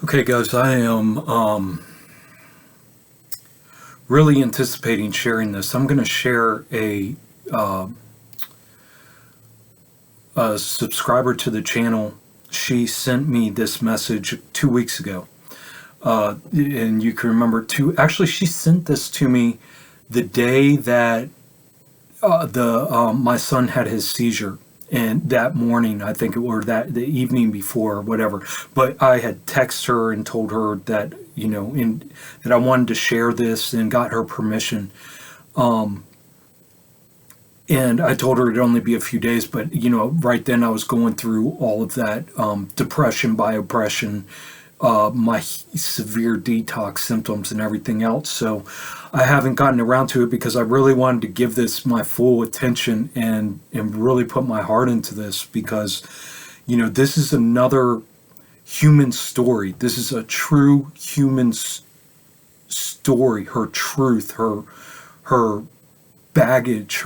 Okay, guys, I am really anticipating sharing this. I'm going to share a subscriber to the channel. She sent me this message 2 weeks ago, and you can remember Actually, she sent this to me the day that the my son had his seizure, and that morning, I think, or that the evening before, or whatever. But I had texted her and told her that that I wanted to share this and got her permission. And I told her it'd only be a few days, but right then I was going through all of that depression by oppression, my severe detox symptoms and everything else. So I haven't gotten around to it because I really wanted to give this my full attention and really put my heart into this because, this is another human story. This is a true human story. Her truth, her baggage,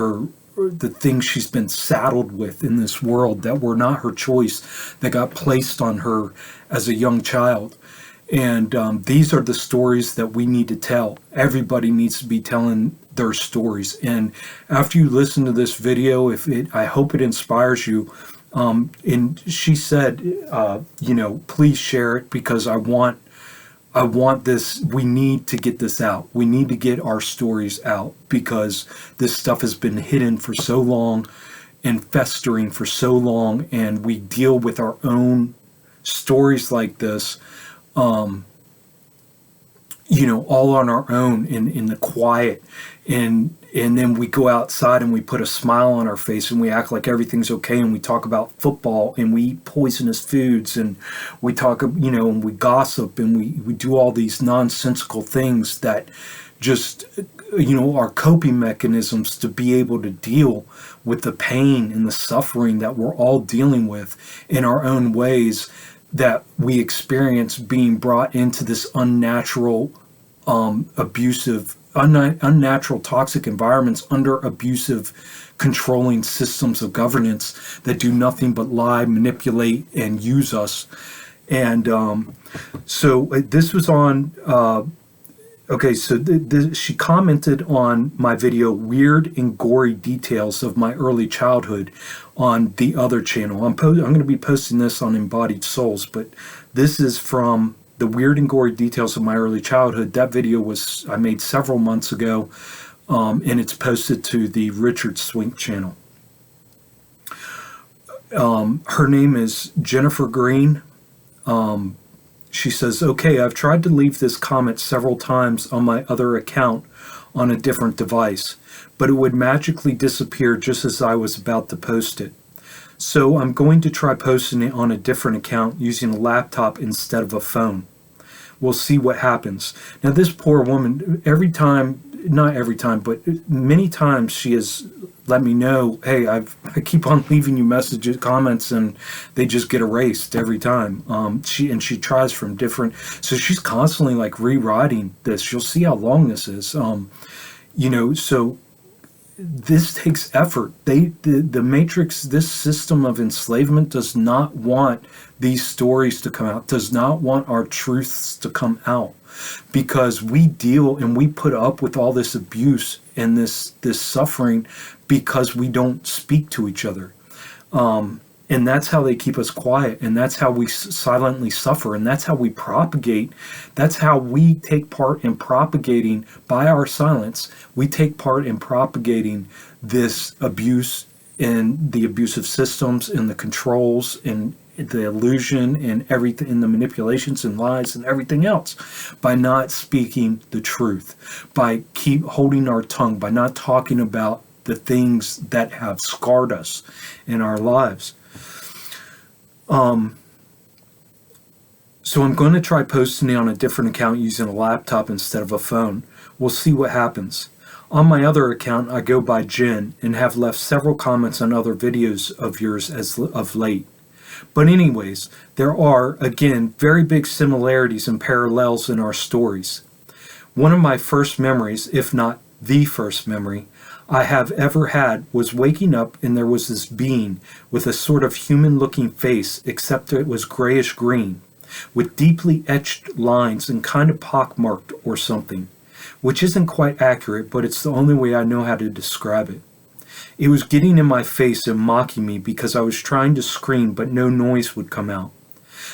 the things she's been saddled with in this world that were not her choice, that got placed on her as a young child. And these are the stories that we need to tell. Everybody needs to be telling their stories. And after you listen to this video, I hope it inspires you. And she said, please share it because I want this. We need to get this out. We need to get our stories out because this stuff has been hidden for so long and festering for so long, and we deal with our own stories like this, all on our own in the quiet, and then we go outside and we put a smile on our face and we act like everything's okay, and we talk about football and we eat poisonous foods and we talk, and we gossip and we do all these nonsensical things that just, are coping mechanisms to be able to deal with the pain and the suffering that we're all dealing with in our own ways, that we experience being brought into this unnatural, unnatural toxic environments under abusive controlling systems of governance that do nothing but lie, manipulate, and use us. And so this was on she commented on my video, Weird and Gory Details of My Early Childhood, on the other channel. I'm going to be posting this on Embodied Souls, but this is from the Weird and Gory Details of My Early Childhood. That video I made several months ago, and it's posted to the Richard Swink channel. Her name is Jennifer Green. She says, okay, I've tried to leave this comment several times on my other account on a different device, but it would magically disappear just as I was about to post it. So I'm going to try posting it on a different account using a laptop instead of a phone. We'll see what happens. Now, this poor woman, not every time, but many times she has let me know, hey, I keep on leaving you messages, comments, and they just get erased every time. She tries from different, so she's constantly like rewriting this. You'll see how long this is. So this takes effort. The Matrix, this system of enslavement, does not want these stories to come out, does not want our truths to come out, because we deal and we put up with all this abuse and this suffering because we don't speak to each other. And that's how they keep us quiet, and that's how we silently suffer, and that's how we propagate. That's how we take part in propagating, by our silence, we take part in propagating this abuse and the abusive systems and the controls and the illusion and everything, and the manipulations and lies and everything else, by not speaking the truth, by keep holding our tongue, by not talking about the things that have scarred us in our lives. So I'm going to try posting it on a different account using a laptop instead of a phone. We'll see what happens. On my other account, I go by Jen and have left several comments on other videos of yours as of late. But anyways, there are, again, very big similarities and parallels in our stories. One of my first memories, if not the first memory I have ever had, was waking up and there was this being with a sort of human-looking face, except it was grayish green. with deeply etched lines and kind of pockmarked or something, which isn't quite accurate, but it's the only way I know how to describe it. It was getting in my face and mocking me because I was trying to scream, but no noise would come out.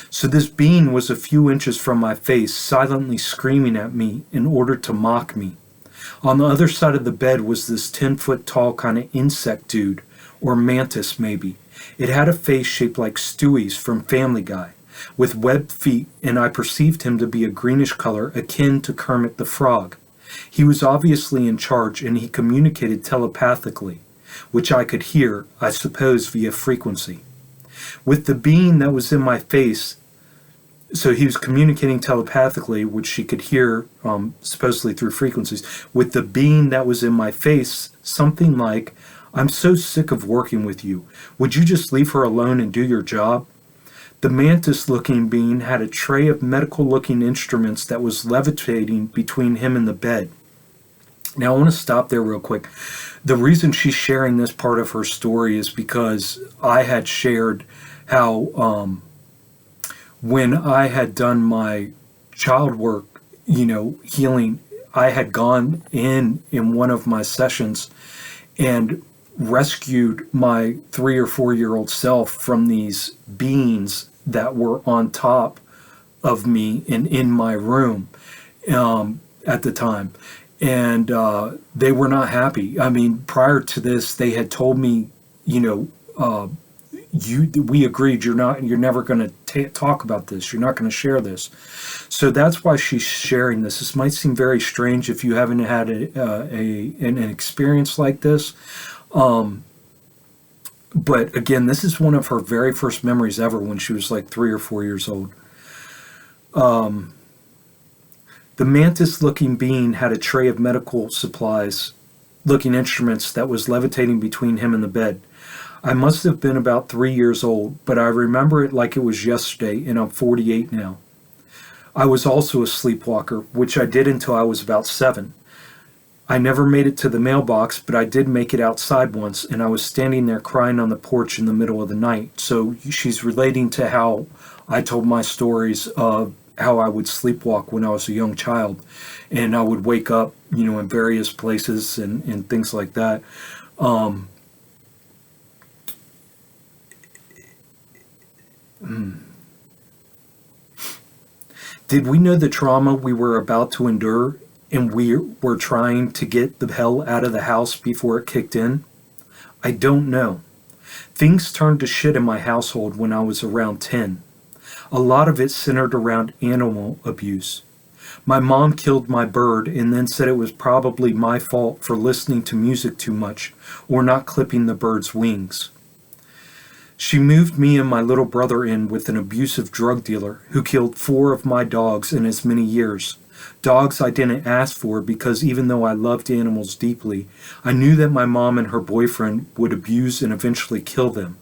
So this being was a few inches from my face, silently screaming at me in order to mock me. On the other side of the bed was this 10-foot tall kind of insect dude, or mantis maybe. It had a face shaped like Stewie's from Family Guy, with webbed feet, and I perceived him to be a greenish color akin to Kermit the Frog. He was obviously in charge, and he communicated telepathically, which I could hear, I suppose, via frequency. With the being that was in my face, so he was communicating telepathically, which she could hear, supposedly through frequencies. With the being that was in my face, something like, "I'm so sick of working with you. Would you just leave her alone and do your job?" The mantis-looking being had a tray of medical-looking instruments that was levitating between him and the bed. Now, I want to stop there real quick. The reason she's sharing this part of her story is because I had shared how when I had done my child work, healing, I had gone in one of my sessions and rescued my 3 or 4 year old self from these beings that were on top of me and in my room at the time. And they were not happy. I mean, prior to this, they had told me, we agreed you're never going to talk about this. You're not going to share this. So that's why she's sharing this. This might seem very strange if you haven't had an experience like this. But again, this is one of her very first memories ever when she was like 3 or 4 years old. The mantis-looking being had a tray of medical supplies-looking instruments that was levitating between him and the bed. I must have been about 3 years old, but I remember it like it was yesterday, and I'm 48 now. I was also a sleepwalker, which I did until I was about 7. I never made it to the mailbox, but I did make it outside once, and I was standing there crying on the porch in the middle of the night. So she's relating to how I told my stories of how I would sleepwalk when I was a young child, and I would wake up, in various places and things like that. Did we know the trauma we were about to endure, and we were trying to get the hell out of the house before it kicked in? I don't know. Things turned to shit in my household when I was around 10. A lot of it centered around animal abuse. My mom killed my bird and then said it was probably my fault for listening to music too much or not clipping the bird's wings. She moved me and my little brother in with an abusive drug dealer who killed 4 of my dogs in as many years. Dogs I didn't ask for because even though I loved animals deeply, I knew that my mom and her boyfriend would abuse and eventually kill them.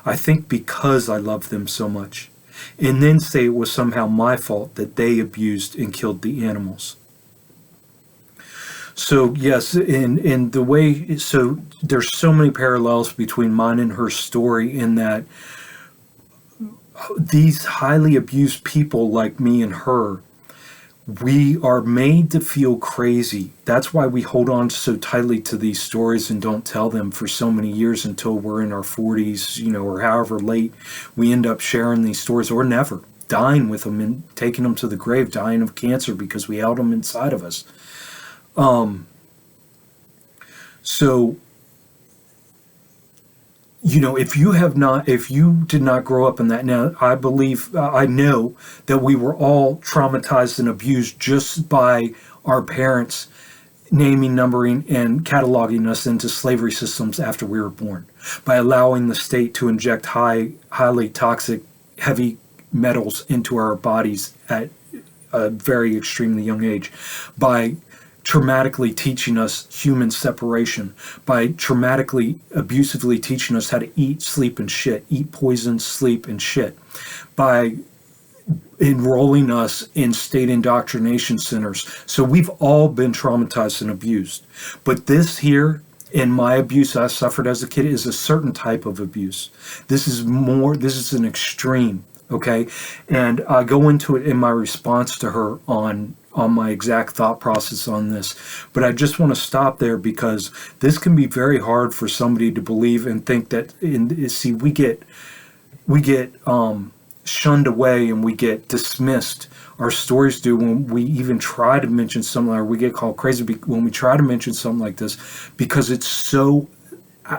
I think because I loved them so much. And then say it was somehow my fault that they abused and killed the animals. So yes, in the way, so there's so many parallels between mine and her story in that these highly abused people like me and her, we are made to feel crazy. That's why we hold on so tightly to these stories and don't tell them for so many years until we're in our 40s, or however late we end up sharing these stories, or never dying with them and taking them to the grave, dying of cancer because we held them inside of us. So, if you did not grow up in that, now I know that we were all traumatized and abused just by our parents naming, numbering, and cataloging us into slavery systems after we were born, by allowing the state to inject highly toxic, heavy metals into our bodies at a very extremely young age, by traumatically teaching us human separation, by traumatically, abusively teaching us how to eat, sleep, and shit, eat poison, sleep, and shit, by enrolling us in state indoctrination centers. So we've all been traumatized and abused. But this here, in my abuse I suffered as a kid, is a certain type of abuse. This is an extreme Okay. And I go into it in my response to her on my exact thought process on this. But I just want to stop there because this can be very hard for somebody to believe and think that see, we get shunned away and we get dismissed. Our stories do when we even try to mention something, or we get called crazy when we try to mention something like this, because it's so,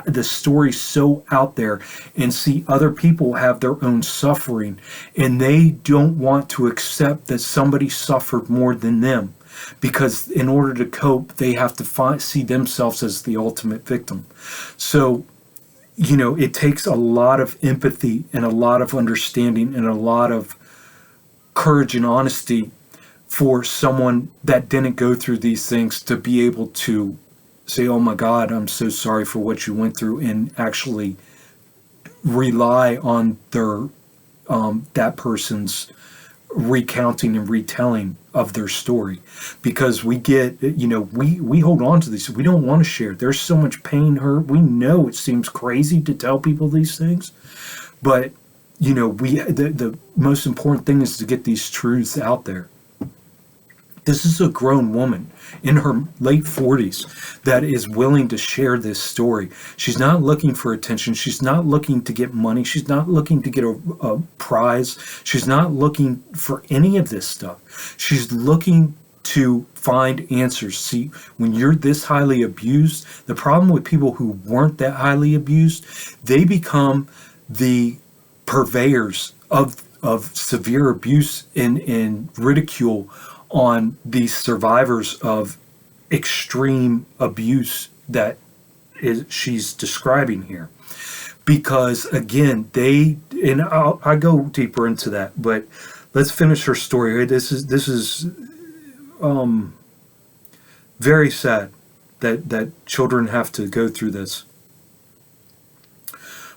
the story's so out there, and see, other people have their own suffering and they don't want to accept that somebody suffered more than them, because in order to cope they have to see themselves as the ultimate victim. So it takes a lot of empathy and a lot of understanding and a lot of courage and honesty for someone that didn't go through these things to be able to say, oh my God, I'm so sorry for what you went through, and actually rely on their that person's recounting and retelling of their story. Because we get, we hold on to these, we don't want to share. There's so much pain, hurt. We know it seems crazy to tell people these things, but the most important thing is to get these truths out there. This is a grown woman in her late 40s that is willing to share this story. She's not looking for attention. She's not looking to get money. She's not looking to get a prize. She's not looking for any of this stuff. She's looking to find answers. See, when you're this highly abused, the problem with people who weren't that highly abused, they become the purveyors of severe abuse and ridicule on these survivors of extreme abuse that she's describing here. Because again, I go deeper into that, but let's finish her story. This is very sad that children have to go through this.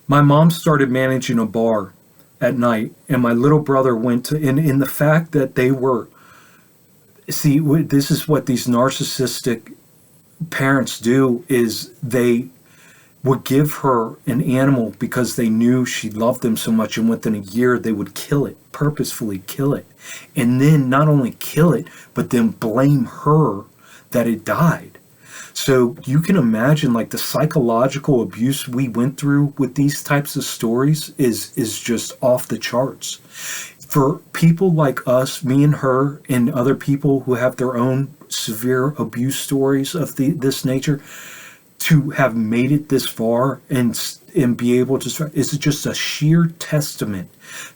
My mom started managing a bar at night, and my little brother went to, in the fact that they were, see, this is what these narcissistic parents do, is they would give her an animal because they knew she loved them so much, and within a year they would kill it, purposefully kill it, and then not only kill it, but then blame her that it died. So you can imagine, like, the psychological abuse we went through with these types of stories is just off the charts. For people like us, me and her, and other people who have their own severe abuse stories of this nature, to have made it this far and be able to, is just a sheer testament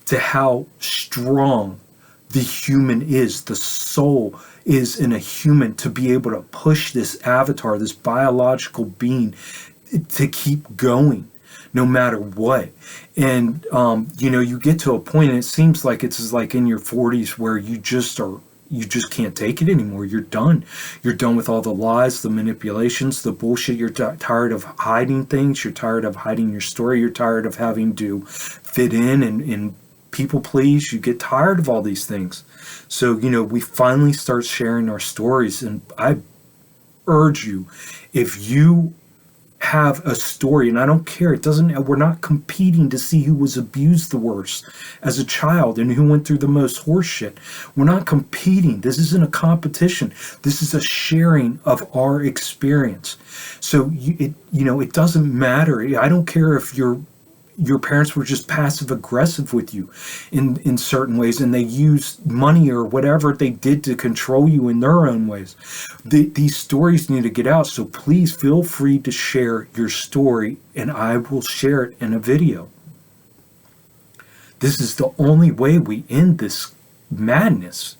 to how strong the human is, the soul is in a human, to be able to push this avatar, this biological being, to keep going no matter what. And you get to a point, and it seems like it's like in your 40s where you just can't take it anymore. You're done with all the lies, the manipulations, the bullshit. You're tired of hiding things. You're tired of hiding your story. You're tired of having to fit in and people please. You get tired of all these things. So, we finally start sharing our stories. And I urge you, if you have a story, and I don't care, we're not competing to see who was abused the worst as a child and who went through the most horseshit. We're not competing. This isn't a competition. This is a sharing of our experience. So it doesn't matter. I don't care if your parents were just passive aggressive with you in certain ways, and they used money or whatever they did to control you in their own ways. These stories need to get out, so please feel free to share your story, and I will share it in a video. This is the only way we end this madness.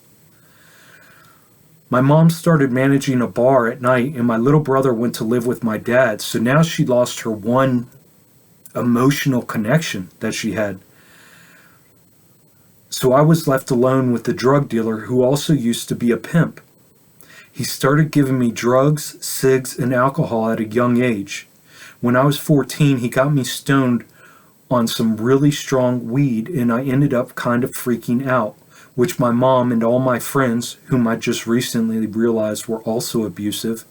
My mom started managing a bar at night, and my little brother went to live with my dad, so now she lost her one emotional connection that she had. So I was left alone with the drug dealer, who also used to be a pimp. He started giving me drugs, cigs, and alcohol at a young age. When I was 14, he got me stoned on some really strong weed, and I ended up kind of freaking out, which my mom and all my friends, whom I just recently realized were also abusive,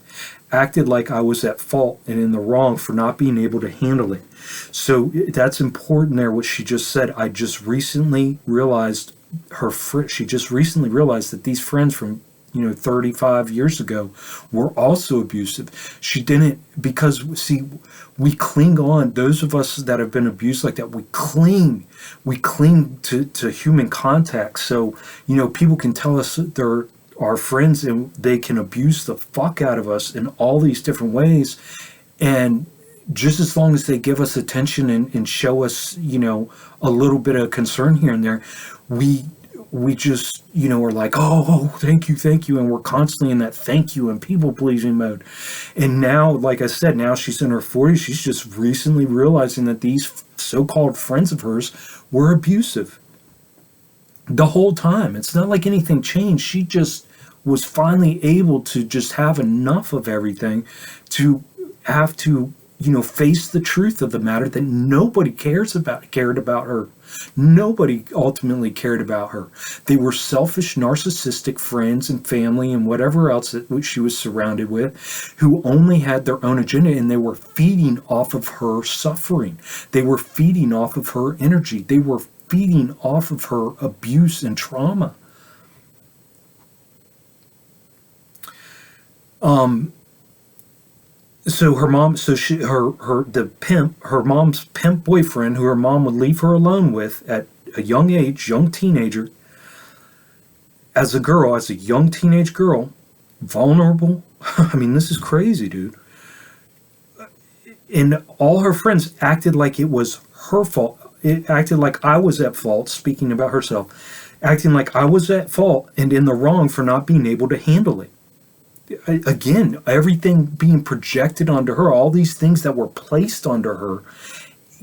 acted like I was at fault and in the wrong for not being able to handle it. So that's important there, what she just said. I just recently realized she just recently realized that these friends from 35 years ago were also abusive. She didn't, because see, we cling on, those of us that have been abused like that, we cling to human contact. So people can tell us that they're our friends and they can abuse the fuck out of us in all these different ways, and just as long as they give us attention and show us a little bit of concern here and there, we just are like, oh, thank you, and we're constantly in that thank you and people pleasing mode. And now, like I said, now she's in her 40s, she's just recently realizing that these so-called friends of hers were abusive the whole time. It's not like anything changed. She just was finally able to just have enough of everything to have to face the truth of the matter, that nobody cared about her. Nobody ultimately cared about her. They were selfish, narcissistic friends and family and whatever else that she was surrounded with, who only had their own agenda, and they were feeding off of her suffering. They were feeding off of her energy. They were feeding off of her abuse and trauma. So her mom, her mom's pimp boyfriend, who her mom would leave her alone with at a young age, young teenager, as a young teenage girl, vulnerable. I mean, this is crazy, dude. And all her friends acted like it was her fault. It acted like I was at fault, speaking about herself, acting like I was at fault and in the wrong for not being able to handle it. Again, everything being projected onto her, all these things that were placed onto her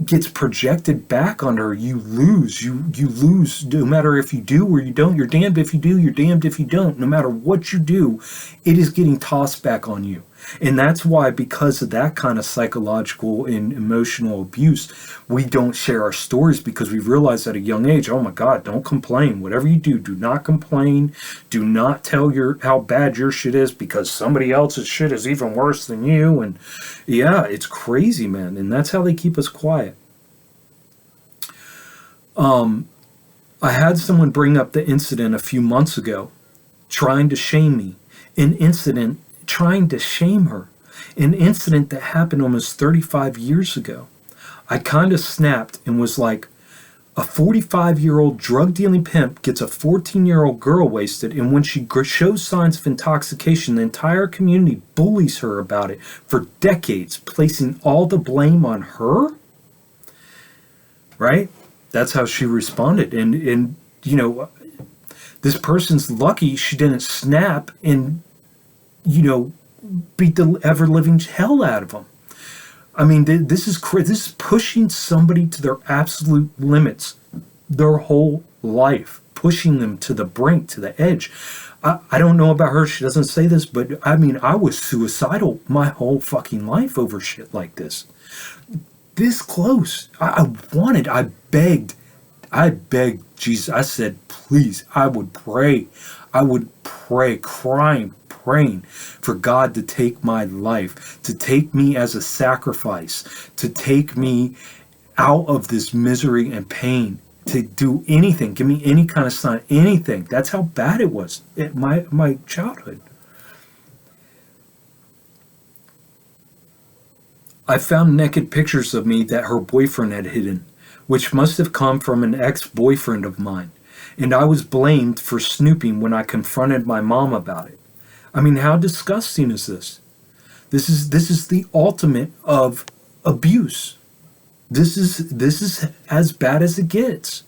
gets projected back on her. You lose. You lose no matter if you do or you don't. You're damned if you do, you're damned if you don't. No matter what you do, it is getting tossed back on you. And that's why, because of that kind of psychological and emotional abuse, we don't share our stories, because we realize at a young age, oh my God, don't complain. Whatever you do, do not complain. Do not tell how bad your shit is, because somebody else's shit is even worse than you. And yeah, it's crazy, man. And that's how they keep us quiet. I had someone bring up the incident a few months ago, trying to shame me. Trying to shame her. An incident that happened almost 35 years ago. I kind of snapped and was like, a 45-year-old drug-dealing pimp gets a 14-year-old girl wasted, and when she shows signs of intoxication, the entire community bullies her about it for decades, placing all the blame on her? Right? That's how she responded. And this person's lucky she didn't snap and beat the ever-living hell out of them. I mean, this is pushing somebody to their absolute limits their whole life, pushing them to the brink, to the edge. I don't know about her, she doesn't say this, but I mean, I was suicidal my whole fucking life over shit like this. This close. I begged Jesus. I said, please, I would pray, praying for God to take my life, to take me as a sacrifice, to take me out of this misery and pain, to do anything, give me any kind of sign, anything. That's how bad it was at my childhood. I found naked pictures of me that her boyfriend had hidden, which must have come from an ex-boyfriend of mine, and I was blamed for snooping when I confronted my mom about it. I mean, how disgusting is this? This is the ultimate of abuse. This is as bad as it gets.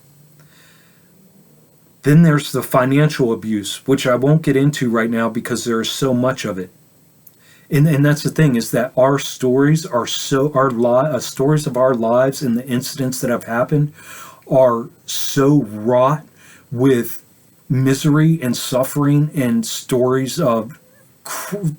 Then there's the financial abuse, which I won't get into right now because there is so much of it. And that's the thing, is that our stories are stories of our lives and the incidents that have happened are so wrought with misery and suffering and stories of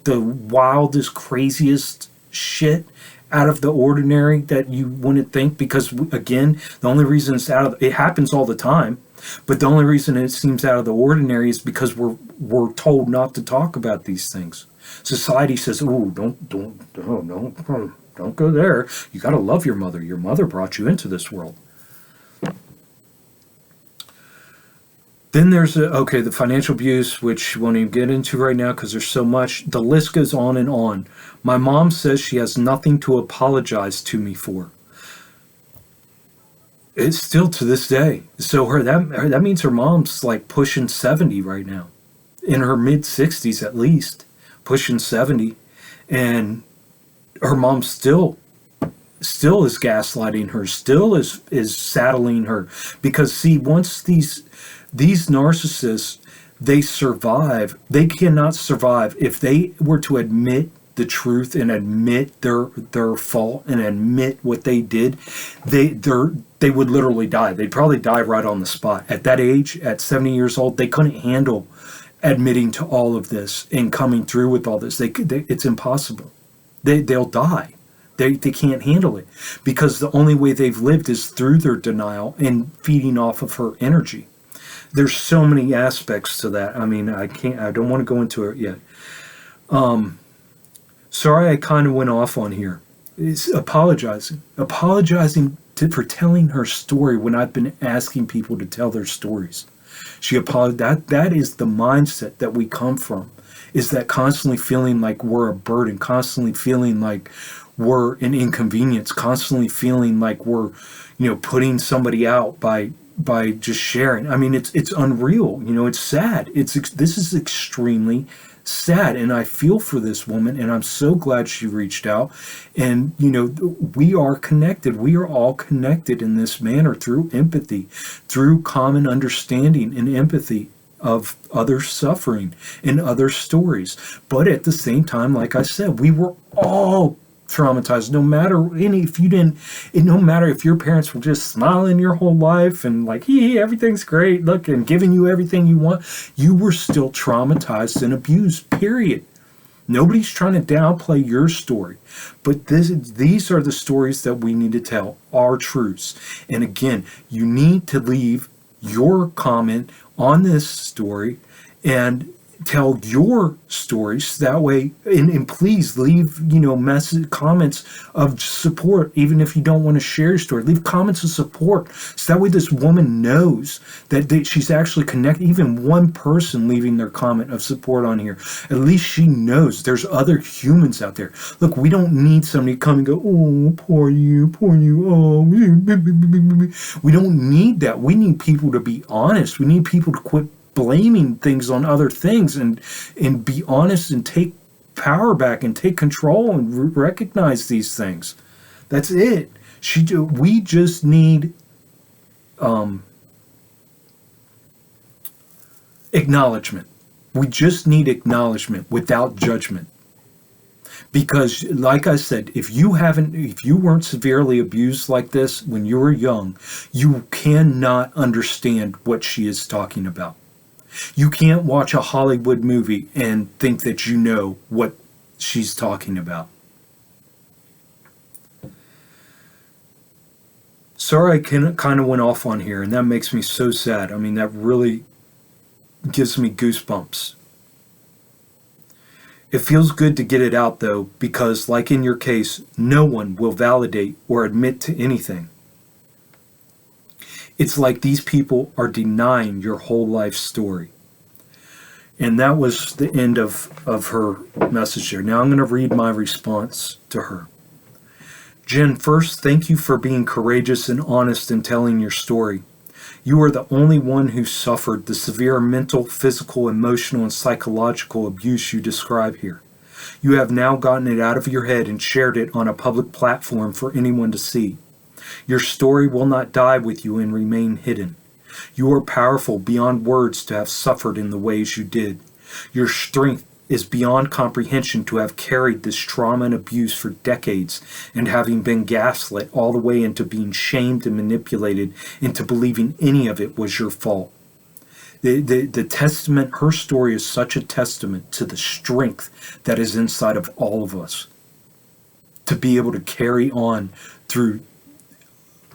the wildest, craziest shit out of the ordinary that you wouldn't think, because again, the only reason it happens all the time, but the only reason it seems out of the ordinary is because we're told not to talk about these things. Society says, "Oh, don't go there. You got to love your mother. Your mother brought you into this world." Then there's the financial abuse, which we won't even get into right now because there's so much. The list goes on and on. My mom says she has nothing to apologize to me for. It's still to this day. So that means her mom's like pushing 70 right now, in her mid 60s at least, pushing 70, and her mom still is gaslighting her, still is saddling her, because see, once these narcissists, they cannot survive if they were to admit the truth and admit their fault and admit what they did. They would literally die. They'd probably die right on the spot. At that age, at 70 years old, they couldn't handle admitting to all of this and coming through with all this. It's impossible. They'll die. They can't handle it, because the only way they've lived is through their denial and feeding off of her energy. There's so many aspects to that. I mean, I don't want to go into it yet. Sorry, I kind of went off on here. It's apologizing for telling her story when I've been asking people to tell their stories. She apologized. That is the mindset that we come from, is that constantly feeling like we're a burden, constantly feeling like we're an inconvenience, constantly feeling like we're, putting somebody out by just sharing. I mean, it's unreal. It's sad. This is extremely sad, and I feel for this woman, and I'm so glad she reached out. And we are connected. We are all connected in this manner through empathy, through common understanding and empathy of other suffering and other stories. But at the same time, like I said, we were all traumatized. No matter if your parents were just smiling your whole life and like, hey, everything's great, look, and giving you everything you want, you were still traumatized and abused, period. Nobody's trying to downplay your story, but these are the stories that we need to tell, our truths. And again, you need to leave your comment on this story and tell your stories that way, and please leave comments of support. Even if you don't want to share your story, leave comments of support, so that way this woman knows that she's actually connected. Even one person leaving their comment of support on here, at least she knows there's other humans out there. Look, we don't need somebody to come and go, oh, poor you, oh. We don't need that. We need people to be honest. We need people to quit blaming things on other things and be honest and take power back and take control and recognize these things. That's it. We just need acknowledgement. We just need acknowledgement without judgment. Because like I said, if you weren't severely abused like this when you were young, you cannot understand what she is talking about. You can't watch a Hollywood movie and think that you know what she's talking about. Sorry, I kind of went off on here, and that makes me so sad. I mean, that really gives me goosebumps. It feels good to get it out, though, because, like in your case, no one will validate or admit to anything. It's like these people are denying your whole life story. And that was the end of her message there. Now I'm going to read my response to her. Jen, first, thank you for being courageous and honest in telling your story. You are the only one who suffered the severe mental, physical, emotional, and psychological abuse you describe here. You have now gotten it out of your head and shared it on a public platform for anyone to see. Your story will not die with you and remain hidden. You are powerful beyond words to have suffered in the ways you did. Your strength is beyond comprehension to have carried this trauma and abuse for decades, and having been gaslit all the way into being shamed and manipulated into believing any of it was your fault. The testament, her story is such a testament to the strength that is inside of all of us, to be able to carry on through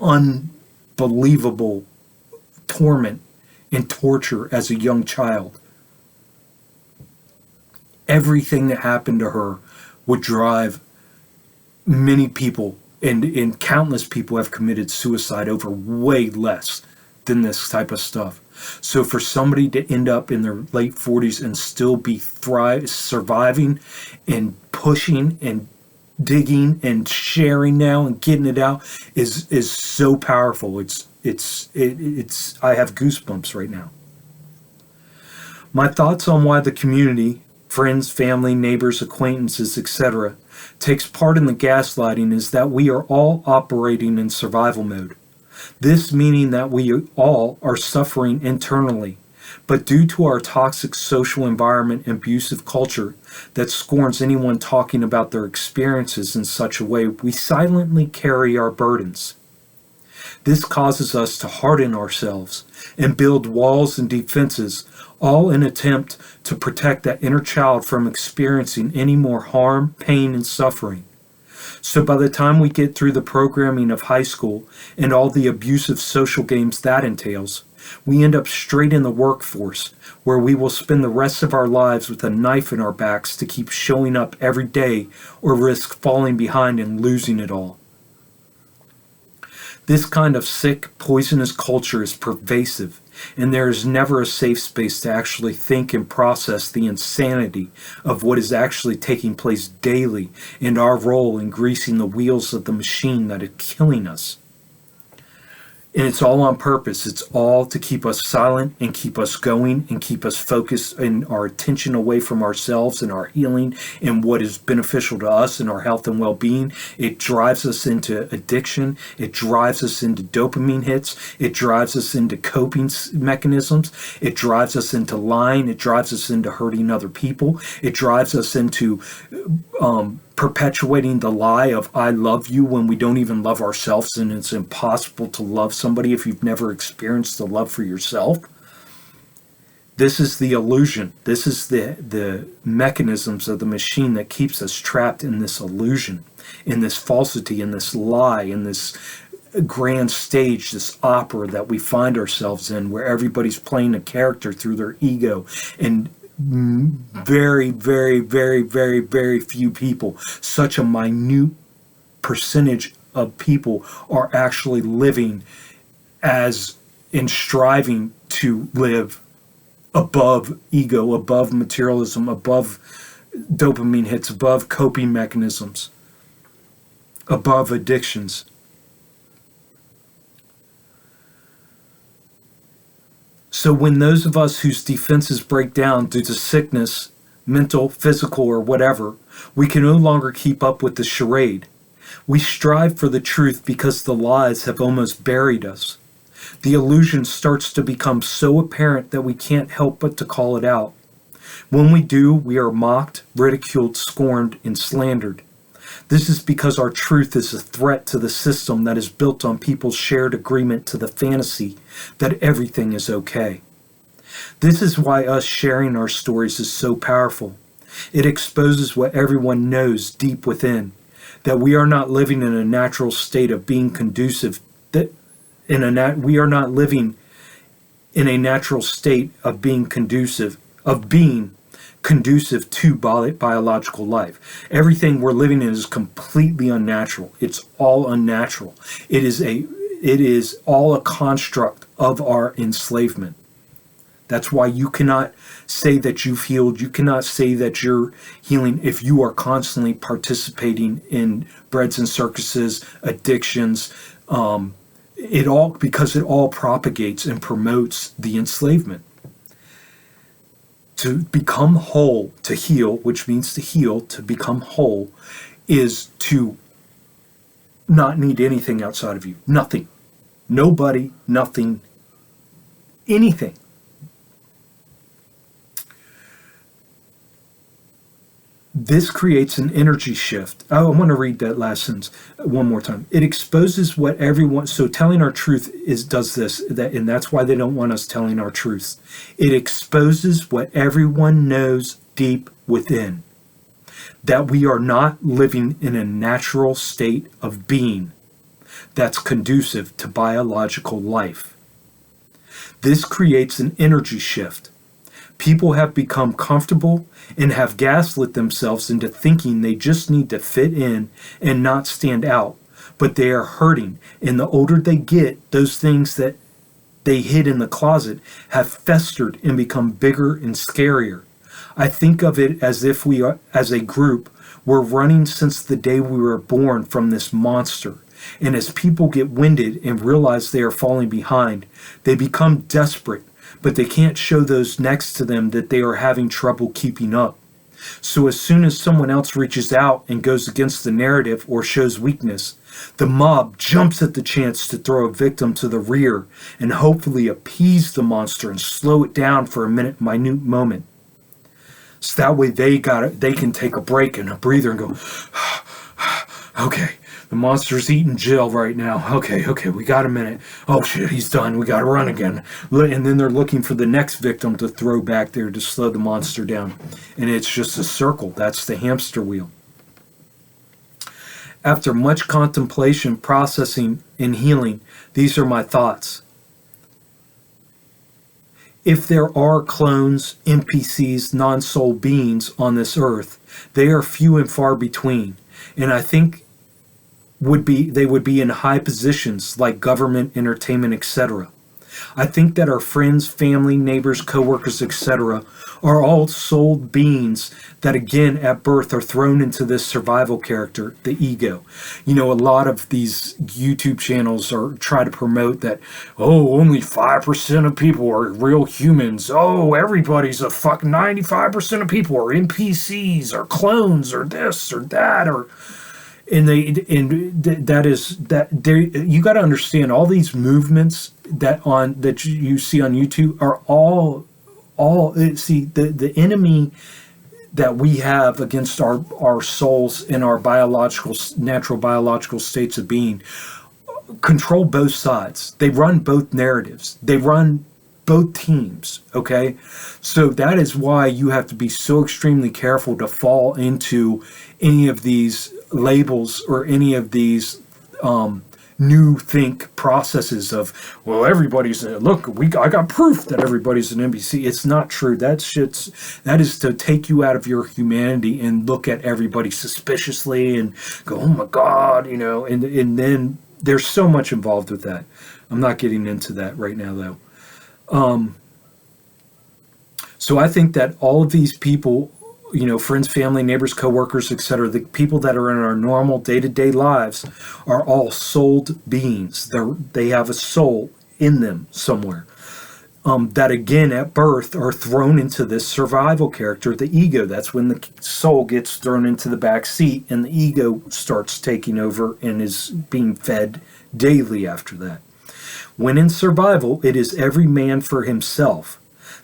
unbelievable torment and torture as a young child, everything that happened to her would drive many people, and countless people have committed suicide over way less than this type of stuff. So for somebody to end up in their late 40s and still be surviving and pushing and digging and sharing now and getting it out is so powerful. It's I have goosebumps right now. My thoughts on why the community, friends, family, neighbors, acquaintances, etc., takes part in the gaslighting is that we are all operating in survival mode. This meaning that we all are suffering internally, but due to our toxic social environment and abusive culture that scorns anyone talking about their experiences in such a way, we silently carry our burdens. This causes us to harden ourselves and build walls and defenses, all in an attempt to protect that inner child from experiencing any more harm, pain, and suffering. So by the time we get through the programming of high school and all the abusive social games that entails, we end up straight in the workforce, where we will spend the rest of our lives with a knife in our backs to keep showing up every day or risk falling behind and losing it all. This kind of sick, poisonous culture is pervasive, and there is never a safe space to actually think and process the insanity of what is actually taking place daily and our role in greasing the wheels of the machine that is killing us. And it's all on purpose. It's all to keep us silent and keep us going and keep us focused and our attention away from ourselves and our healing and what is beneficial to us and our health and well-being. It drives us into addiction. It drives us into dopamine hits. It drives us into coping mechanisms. It drives us into lying. It drives us into hurting other people. It drives us into perpetuating the lie of I love you when we don't even love ourselves, and it's impossible to love somebody if you've never experienced the love for yourself. This is the illusion. This is the mechanisms of the machine that keeps us trapped in this illusion, in this falsity, in this lie, in this grand stage, this opera that we find ourselves in, where everybody's playing a character through their ego, and very, very, very, very, very few people, such a minute percentage of people, are actually living as in striving to live above ego, above materialism, above dopamine hits, above coping mechanisms, above addictions. So when those of us whose defenses break down due to sickness, mental, physical, or whatever, we can no longer keep up with the charade. We strive for the truth because the lies have almost buried us. The illusion starts to become so apparent that we can't help but to call it out. When we do, we are mocked, ridiculed, scorned, and slandered. This is because our truth is a threat to the system that is built on people's shared agreement to the fantasy that everything is okay. This is why us sharing our stories is so powerful. It exposes what everyone knows deep within, that we are not living in a natural state of being conducive, we are not living in a natural state of being conducive to biological life. Everything we're living in is completely unnatural. It's all unnatural. It is all a construct of our enslavement. That's why you cannot say that you've healed. You cannot say that you're healing if you are constantly participating in breads and circuses, addictions, because it all propagates and promotes the enslavement. To become whole, to heal, which means to heal, to become whole, is to not need anything outside of you. Nothing. Nobody, nothing, anything. This creates an energy shift. I want to read that last sentence one more time. It exposes what everyone, so telling our truth does this, and that's why they don't want us telling our truths. It exposes what everyone knows deep within, that we are not living in a natural state of being that's conducive to biological life. This creates an energy shift. People have become comfortable and have gaslit themselves into thinking they just need to fit in and not stand out. But they are hurting, and the older they get, those things that they hid in the closet have festered and become bigger and scarier. I think of it as if we are, as a group, we're running since the day we were born from this monster. And as people get winded and realize they are falling behind, they become desperate, but they can't show those next to them that they are having trouble keeping up. So as soon as someone else reaches out and goes against the narrative or shows weakness, the mob jumps at the chance to throw a victim to the rear and hopefully appease the monster and slow it down for a minute moment. So that way they can take a break and a breather and go, okay, the monster's eating Jill right now. Okay, we got a minute. Oh shit, he's done. We got to run again. And then they're looking for the next victim to throw back there to slow the monster down. And it's just a circle. That's the hamster wheel. After much contemplation, processing, and healing, these are my thoughts. If there are clones, NPCs, non-soul beings on this earth, they are few and far between. And I think they would be in high positions like government, entertainment, etc. I think that our friends, family, neighbors, coworkers, etc. are all souled beings that again at birth are thrown into this survival character, the ego. You know, a lot of these YouTube channels try to promote that, oh, only 5% of people are real humans. Oh, everybody's a fuck 95% of people are NPCs or clones or this or that or you got to understand all these movements that you see on YouTube are all see the enemy that we have against our souls and our natural biological states of being control both sides. They run both narratives. They run both teams. Okay, so that is why you have to be so extremely careful to fall into any of these labels or any of these new think processes of, well, everybody's look, I got proof that everybody's an NPC. It's not true. That is to take you out of your humanity and look at everybody suspiciously and go, oh my God, you know, and then there's so much involved with that. I'm not getting into that right now though. So I think that all of these people, you know, friends, family, neighbors, coworkers, etc., the people that are in our normal day-to-day lives are all souled beings. They have a soul in them somewhere. That again at birth are thrown into this survival character, the ego. That's when the soul gets thrown into the back seat and the ego starts taking over and is being fed daily after that. When in survival, it is every man for himself.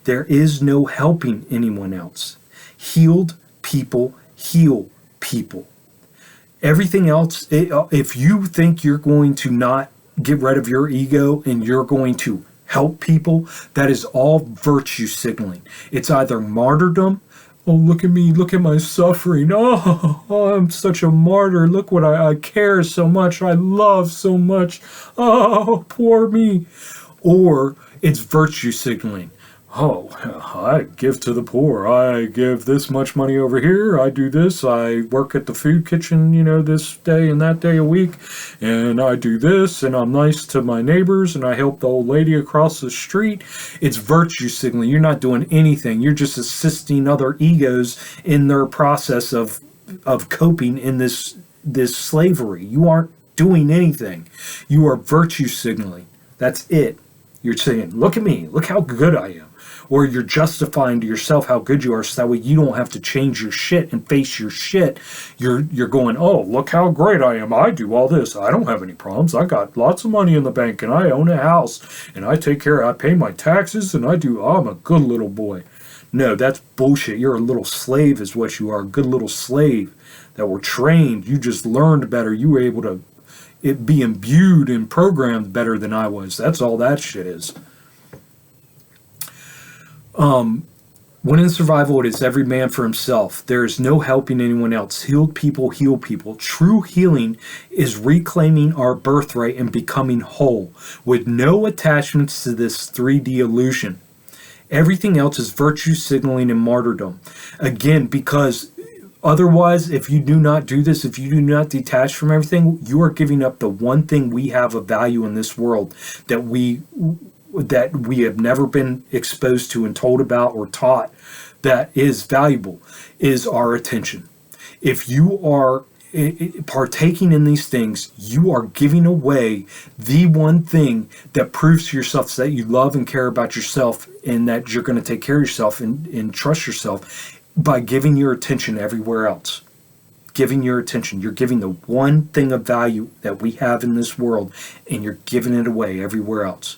There is no helping anyone else. Healed people heal people. Everything else, if you think you're going to not get rid of your ego and you're going to help people, that is all virtue signaling. It's either martyrdom. Oh, look at me, look at my suffering. Oh, I'm such a martyr. Look what I care so much. I love so much. Oh, poor me. Or it's virtue signaling. Oh, I give to the poor. I give this much money over here. I do this. I work at the food kitchen, you know, this day and that day a week. And I do this. And I'm nice to my neighbors. And I help the old lady across the street. It's virtue signaling. You're not doing anything. You're just assisting other egos in their process of coping in this slavery. You aren't doing anything. You are virtue signaling. That's it. You're saying, look at me. Look how good I am. Or you're justifying to yourself how good you are so that way you don't have to change your shit and face your shit. You're going, oh, look how great I am. I do all this. I don't have any problems. I got lots of money in the bank and I own a house and I pay my taxes and I'm a good little boy. No, that's bullshit. You're a little slave is what you are. A good little slave that were trained. You just learned better. You were able to be imbued and programmed better than I was. That's all that shit is. When in survival, it is every man for himself. There is no helping anyone else. Healed people heal people. True healing is reclaiming our birthright and becoming whole with no attachments to this 3D illusion. Everything else is virtue signaling and martyrdom. Again, because otherwise, if you do not do this, if you do not detach from everything, you are giving up the one thing we have of value in this world that we have never been exposed to and told about or taught that is valuable, is our attention. If you are partaking in these things, you are giving away the one thing that proves to yourself that you love and care about yourself and that you're going to take care of yourself and trust yourself by giving your attention everywhere else. Giving your attention. You're giving the one thing of value that we have in this world, and you're giving it away everywhere else.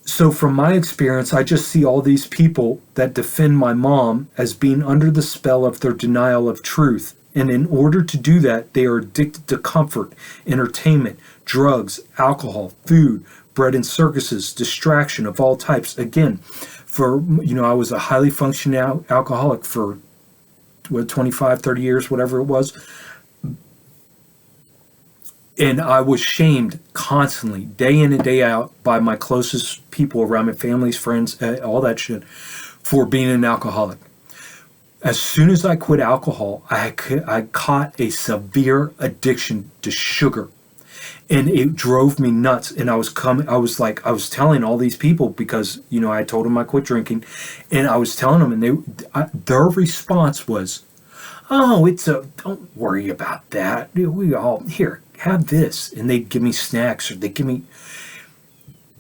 So from my experience, I just see all these people that defend my mom as being under the spell of their denial of truth. And in order to do that, they are addicted to comfort, entertainment, drugs, alcohol, food, bread and circuses, distraction of all types. Again, I was a highly functioning alcoholic for 25, 30 years, whatever it was. And I was shamed constantly, day in and day out, by my closest people around me, families, friends, all that shit, for being an alcoholic. As soon as I quit alcohol, I caught a severe addiction to sugar. And it drove me nuts. And I was telling all these people, because, I told them I quit drinking. And I was telling them, and their response was, oh, don't worry about that. Here, have this. And they'd give me snacks, or they'd give me,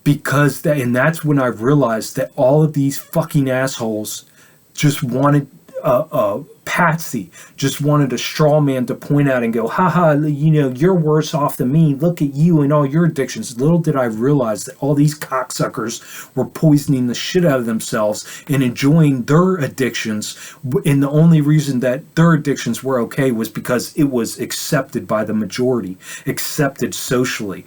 and that's when I realized that all of these fucking assholes just wanted a patsy, just wanted a straw man to point out and go, haha, you're worse off than me. Look at you and all your addictions. Little did I realize that all these cocksuckers were poisoning the shit out of themselves and enjoying their addictions. And the only reason that their addictions were okay was because it was accepted by the majority, accepted socially.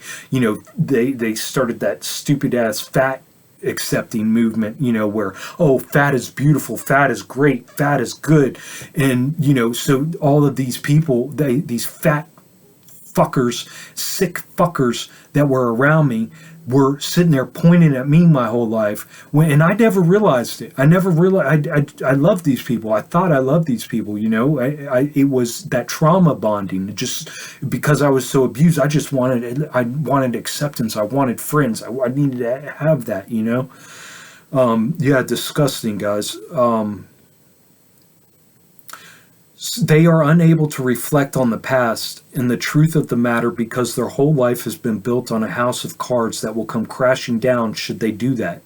They started that stupid ass fat accepting movement, where, oh, fat is beautiful, fat is great, fat is good. And, so all of these people, these fat fuckers, sick fuckers that were around me were sitting there pointing at me my whole life. And I never realized it. I never realized, I love these people. I thought I loved these people, it was that trauma bonding. Just because I was so abused, I wanted acceptance. I wanted friends. I needed to have that, Yeah, disgusting, guys. They are unable to reflect on the past and the truth of the matter because their whole life has been built on a house of cards that will come crashing down should they do that.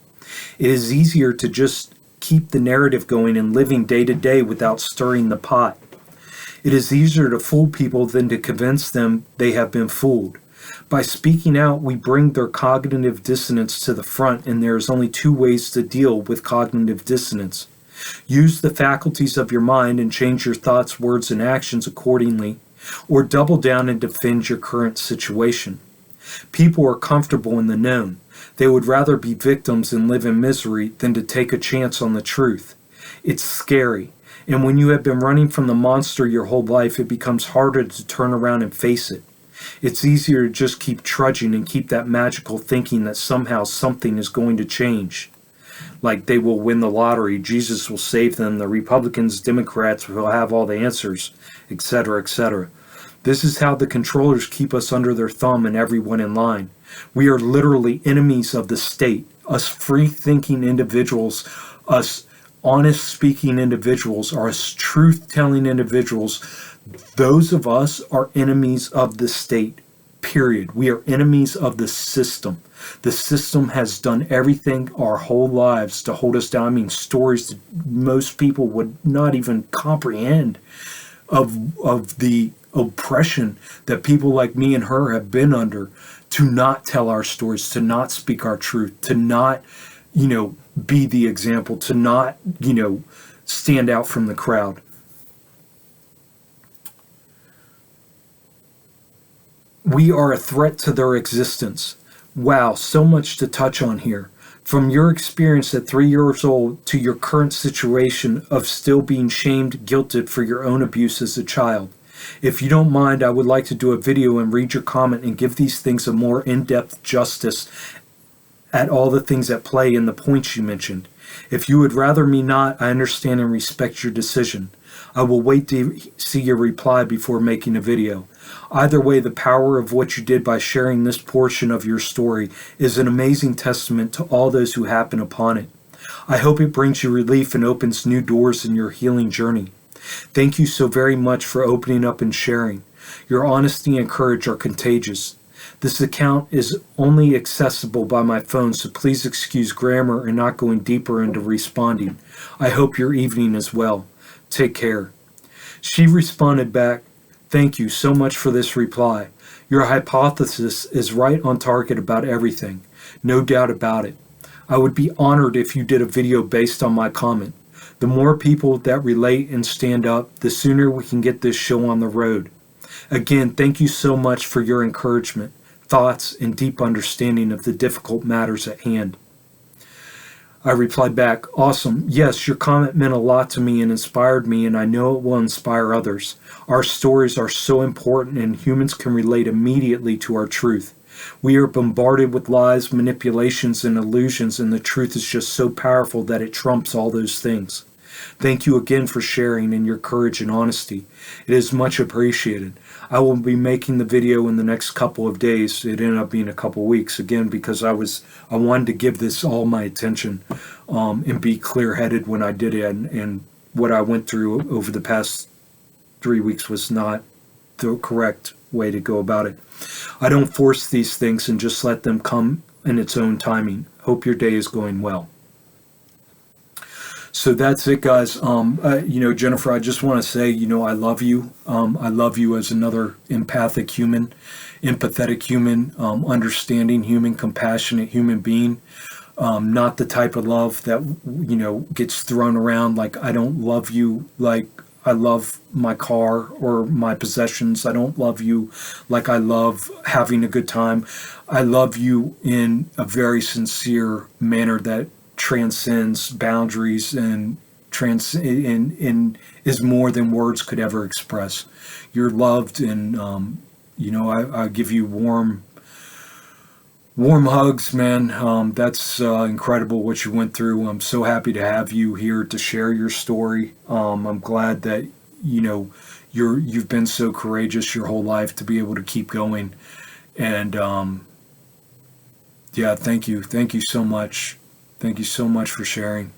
It is easier to just keep the narrative going and living day to day without stirring the pot. It is easier to fool people than to convince them they have been fooled. By speaking out, we bring their cognitive dissonance to the front, and there is only two ways to deal with cognitive dissonance. Use the faculties of your mind and change your thoughts, words, and actions accordingly, or double down and defend your current situation. People are comfortable in the known. They would rather be victims and live in misery than to take a chance on the truth. It's scary, and when you have been running from the monster your whole life, it becomes harder to turn around and face it. It's easier to just keep trudging and keep that magical thinking that somehow something is going to change. Like they will win the lottery, Jesus will save them, the Republicans, Democrats will have all the answers, etc., etc. This is how the controllers keep us under their thumb and everyone in line. We are literally enemies of the state. Us free-thinking individuals, us honest-speaking individuals, us truth-telling individuals, those of us are enemies of the state, period. We are enemies of the system. The system has done everything our whole lives to hold us down. I mean, stories that most people would not even comprehend of the oppression that people like me and her have been under, to not tell our stories, to not speak our truth, to not, be the example, to not, stand out from the crowd. We are a threat to their existence. Wow, so much to touch on here. From your experience at 3 years old to your current situation of still being shamed, guilted for your own abuse as a child. If you don't mind, I would like to do a video and read your comment and give these things a more in-depth justice at all the things at play and the points you mentioned. If you would rather me not, I understand and respect your decision. I will wait to see your reply before making a video. Either way, the power of what you did by sharing this portion of your story is an amazing testament to all those who happen upon it. I hope it brings you relief and opens new doors in your healing journey. Thank you so very much for opening up and sharing. Your honesty and courage are contagious. This account is only accessible by my phone, so please excuse grammar and not going deeper into responding. I hope your evening is well. Take care. She responded back, thank you so much for this reply. Your hypothesis is right on target about everything. No doubt about it. I would be honored if you did a video based on my comment. The more people that relate and stand up, the sooner we can get this show on the road. Again, thank you so much for your encouragement, thoughts, and deep understanding of the difficult matters at hand. I replied back, awesome. Yes, your comment meant a lot to me and inspired me, and I know it will inspire others. Our stories are so important, and humans can relate immediately to our truth. We are bombarded with lies, manipulations, and illusions, and the truth is just so powerful that it trumps all those things. Thank you again for sharing and your courage and honesty. It is much appreciated. I will be making the video in the next couple of days. It ended up being a couple weeks, again, because I wanted to give this all my attention and be clear-headed when I did it. And what I went through over the past 3 weeks was not the correct way to go about it. I don't force these things and just let them come in its own timing. Hope your day is going well. So that's it, guys. Jennifer, I just want to say, I love you. I love you as another empathic human, empathetic human, understanding human, compassionate human being. Not the type of love that, gets thrown around like I don't love you like I love my car or my possessions. I don't love you like I love having a good time. I love you in a very sincere manner that transcends boundaries and is more than words could ever express. You're loved, and I give you warm hugs, man. That's incredible what you went through. I'm so happy to have you here to share your story. I'm glad that you've been so courageous your whole life to be able to keep going. And thank you so much. Thank you so much for sharing.